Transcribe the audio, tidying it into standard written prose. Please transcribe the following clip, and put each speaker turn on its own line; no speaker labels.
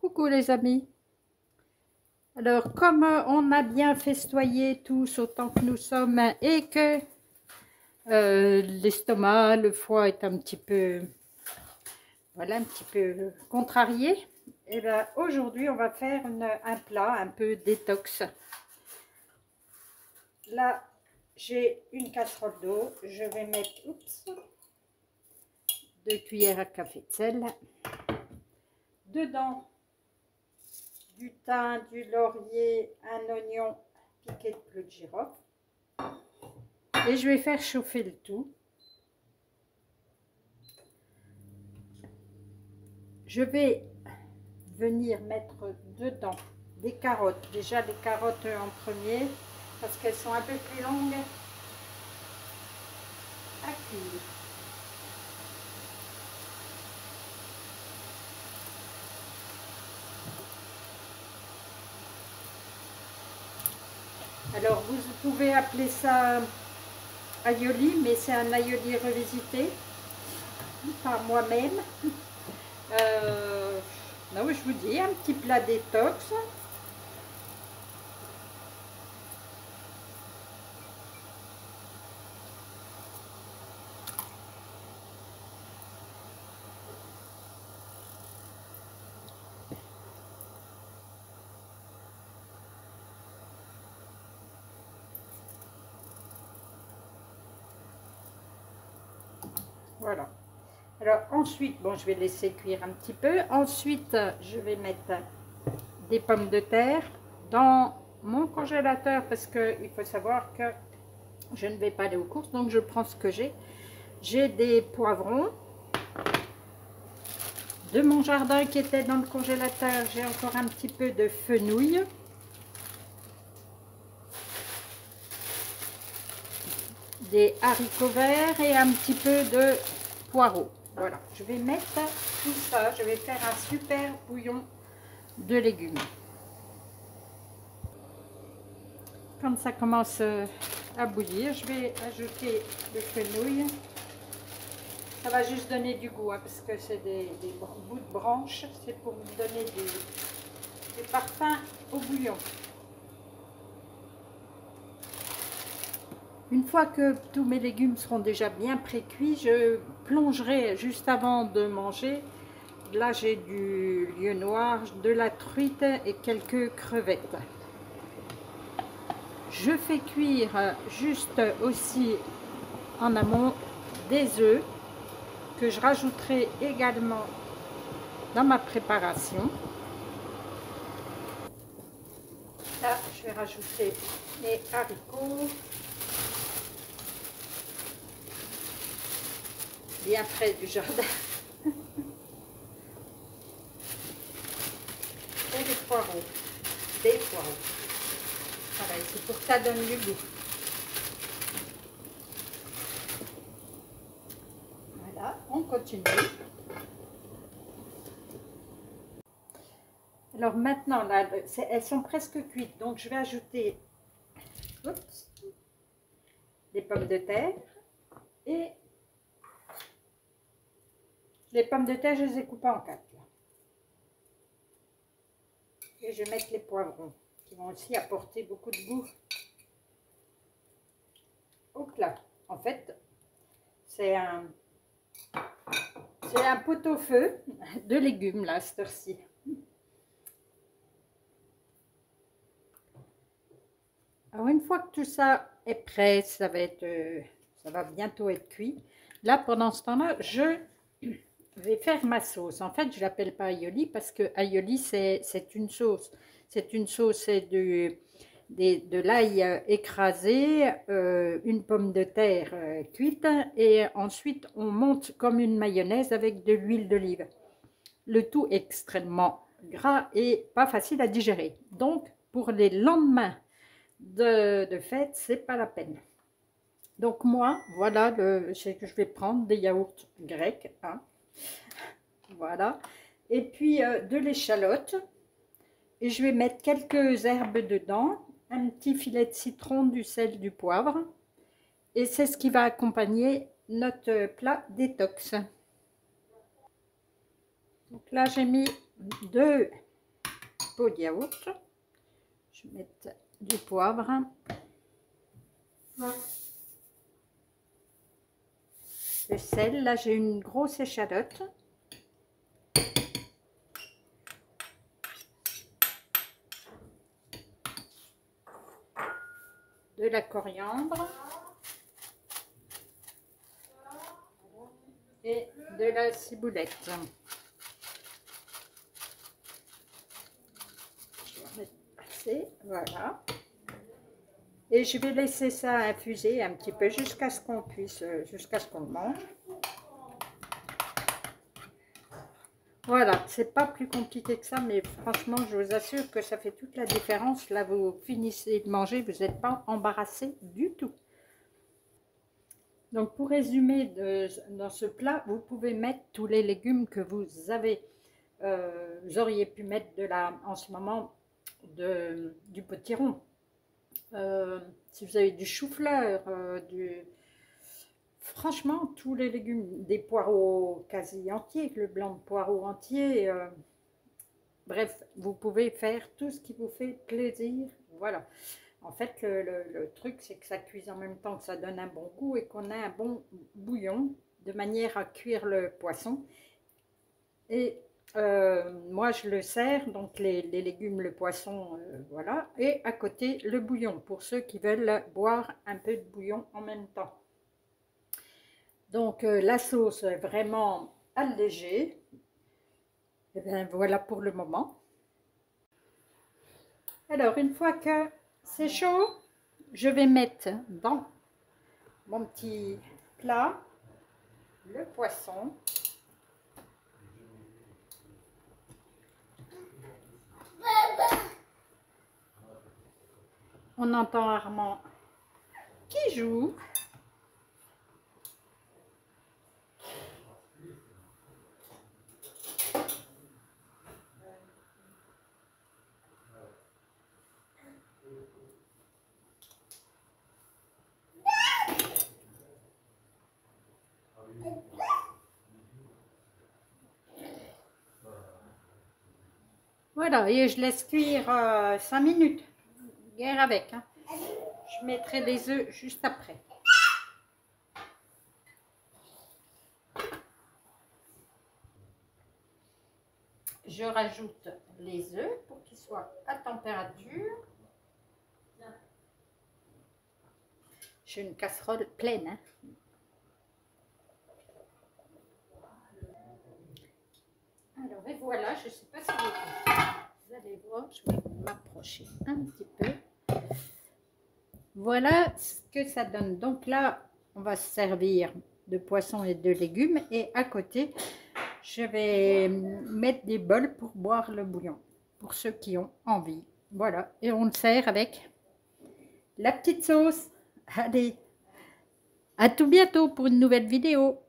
Coucou les amis. Alors comme on a bien festoyé tous autant que nous sommes et que l'estomac, le foie est un petit peu, voilà, un petit peu contrarié, et bien aujourd'hui on va faire un plat un peu détox. Là j'ai une casserole d'eau, je vais mettre 2 cuillères à café de sel, dedans du thym, du laurier, un oignon, piqué de clous de girofle. Et je vais faire chauffer le tout. Je vais venir mettre dedans des carottes. Déjà les carottes en premier, parce qu'elles sont un peu plus longues à cuire. Alors vous pouvez appeler ça aioli, mais c'est un aioli revisité par moi-même. Non, je vous dis, un petit plat détox. Voilà. Alors ensuite, bon, je vais laisser cuire un petit peu. Ensuite, je vais mettre des pommes de terre dans mon congélateur parce qu'il faut savoir que je ne vais pas aller aux courses, donc je prends ce que j'ai. J'ai des poivrons de mon jardin qui étaient dans le congélateur. J'ai encore un petit peu de fenouil. Des haricots verts et un petit peu de poireaux. Voilà, je vais mettre tout ça, je vais faire un super bouillon de légumes. Quand ça commence à bouillir, je vais ajouter le fenouil. Ça va juste donner du goût, hein, parce que c'est des bouts de branches, c'est pour me donner du parfum au bouillon. Une fois que tous mes légumes seront déjà bien pré-cuits, je plongerai juste avant de manger. Là, j'ai du lieu noir, de la truite et quelques crevettes. Je fais cuire juste aussi en amont des œufs que je rajouterai également dans ma préparation. Là, je vais rajouter les haricots. Bien près du jardin. Et des poireaux. Des poireaux. Voilà, c'est pour que ça donne du goût. Voilà, on continue. Alors maintenant, là, elles sont presque cuites, donc je vais ajouter des pommes de terre et les pommes de terre, je les ai coupées en 4. Et je vais mettre les poivrons qui vont aussi apporter beaucoup de goût au plat. En fait, c'est un pot-au-feu de légumes là, cette heure-ci. Alors une fois que tout ça est prêt, ça va bientôt être cuit. Là, pendant ce temps-là, je vais faire ma sauce. En fait, je l'appelle pas aioli parce que aioli c'est une sauce. C'est une sauce, c'est de l'ail écrasé, une pomme de terre cuite et ensuite on monte comme une mayonnaise avec de l'huile d'olive. Le tout extrêmement gras et pas facile à digérer. Donc pour les lendemains de fête, c'est pas la peine. Donc moi, voilà ce que je vais prendre, des yaourts grecs, hein. Voilà, et puis de l'échalote, et je vais mettre quelques herbes dedans, un petit filet de citron, du sel, du poivre, et c'est ce qui va accompagner notre plat détox. Donc là j'ai mis 2 pot de yaourt. Je vais mettre du poivre. Le sel, là j'ai une grosse échalote. De la coriandre. Et de la ciboulette. Je vais mettre assez, voilà. Et je vais laisser ça infuser un petit peu jusqu'à ce qu'on puisse, jusqu'à ce qu'on le mange. Voilà, c'est pas plus compliqué que ça, mais franchement, je vous assure que ça fait toute la différence. Là, vous finissez de manger, vous n'êtes pas embarrassé du tout. Donc, pour résumer, dans ce plat, vous pouvez mettre tous les légumes que vous avez. Vous auriez pu mettre en ce moment du potiron. Si vous avez du chou-fleur, franchement, tous les légumes, des poireaux quasi entiers, le blanc de poireau entier, bref, vous pouvez faire tout ce qui vous fait plaisir, voilà. En fait, le truc, c'est que ça cuise en même temps que ça donne un bon goût et qu'on a un bon bouillon, de manière à cuire le poisson. Et moi, je le sers, donc les légumes, le poisson, voilà. Et à côté, le bouillon, pour ceux qui veulent boire un peu de bouillon en même temps. Donc, la sauce est vraiment allégée. Et bien, voilà pour le moment. Alors, une fois que c'est chaud, je vais mettre dans mon petit plat le poisson. On entend Armand qui joue. Voilà, et je laisse cuire 5 minutes. Guère avec. Hein. Je mettrai les œufs juste après. Je rajoute les œufs pour qu'ils soient à température. J'ai une casserole pleine. Hein. Alors, et voilà, je ne sais pas si vous allez voir, je vais m'approcher un petit peu. Voilà ce que ça donne. Donc là, on va se servir de poisson et de légumes. Et à côté, je vais mettre des bols pour boire le bouillon, pour ceux qui ont envie. Voilà, et on le sert avec la petite sauce. Allez, à tout bientôt pour une nouvelle vidéo.